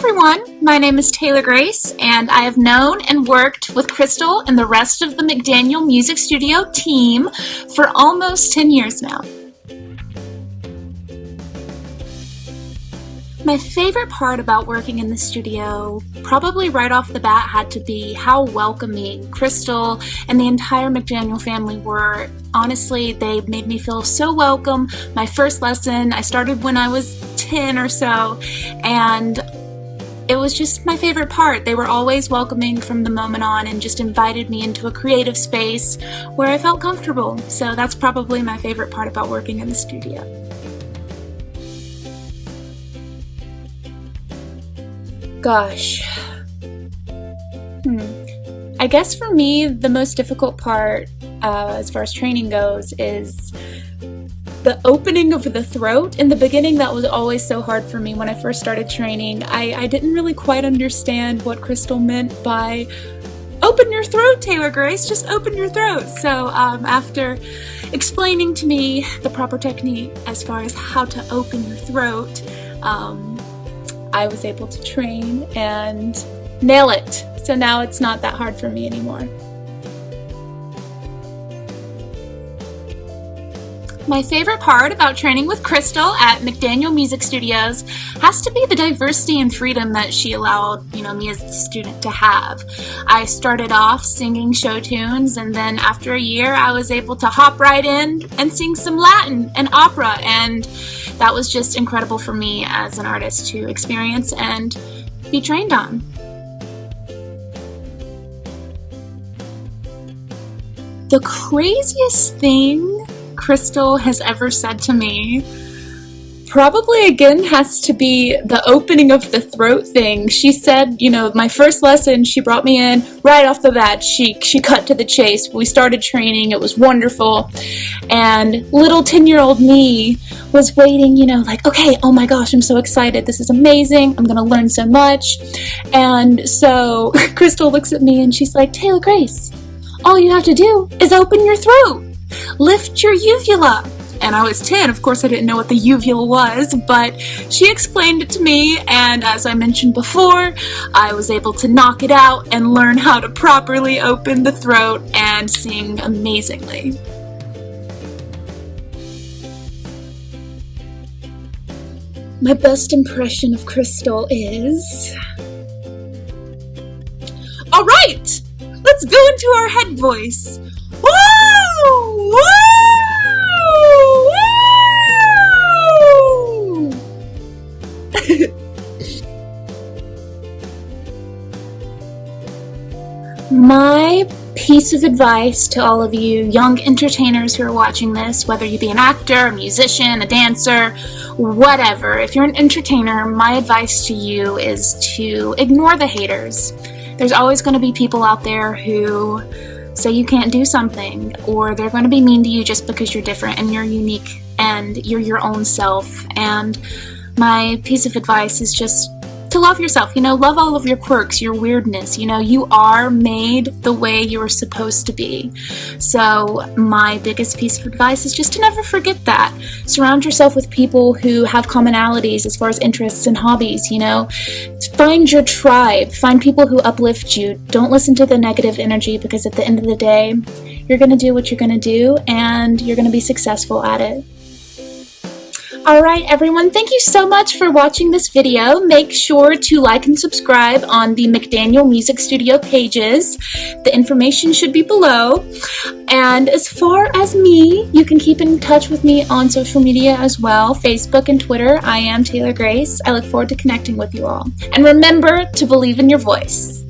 everyone, my name is Taylor Grace, and I have known and worked with Crystal and the rest of the McDaniel Music Studio team for almost 10 years now. My favorite part about working in the studio, probably right off the bat, had to be how welcoming Crystal and the entire McDaniel family were. Honestly, they made me feel so welcome. My first lesson, I started when I was 10 or so, and it was just my favorite part. They were always welcoming from the moment on and just invited me into a creative space where I felt comfortable. So that's probably my favorite part about working in the studio. Gosh. I guess for me, the most difficult part as far as training goes is the opening of the throat. In the beginning, that was always so hard for me when I first started training. I didn't really quite understand what Crystal meant by open your throat, Taylor Grace, just open your throat. So after explaining to me the proper technique as far as how to open your throat, I was able to train and nail it. So now it's not that hard for me anymore. My favorite part about training with Crystal at McDaniel Music Studios has to be the diversity and freedom that she allowed, me as a student to have. I started off singing show tunes, and then after a year I was able to hop right in and sing some Latin and opera, and that was just incredible for me as an artist to experience and be trained on. The craziest thing Crystal has ever said to me probably again has to be the opening of the throat thing. She said, my first lesson, she brought me in right off the bat. She cut to the chase. We started training. It was wonderful. And little 10-year-old me was waiting, okay, oh my gosh, I'm so excited. This is amazing. I'm going to learn so much. And so Crystal looks at me and she's like, Taylor Grace, all you have to do is open your throat. Lift your uvula. And I was 10, of course I didn't know what the uvula was, but she explained it to me, and as I mentioned before, I was able to knock it out and learn how to properly open the throat and sing amazingly. My best impression of Crystal is... All right, let's go into our head voice. Woo! Woo! My piece of advice to all of you young entertainers who are watching this, whether you be an actor, a musician, a dancer, whatever, if you're an entertainer, my advice to you is to ignore the haters. There's always going to be people out there who say you can't do something, or they're going to be mean to you just because you're different and you're unique and you're your own self. And my piece of advice is just to love yourself, love all of your quirks, your weirdness, you are made the way you are supposed to be. So my biggest piece of advice is just to never forget that. Surround yourself with people who have commonalities as far as interests and hobbies, Find your tribe, find people who uplift you. Don't listen to the negative energy, because at the end of the day, you're going to do what you're going to do and you're going to be successful at it. Alright everyone, thank you so much for watching this video. Make sure to like and subscribe on the McDaniel Music Studio pages. The information should be below. And as far as me, you can keep in touch with me on social media as well, Facebook and Twitter. I am Taylor Grace. I look forward to connecting with you all. And remember to believe in your voice.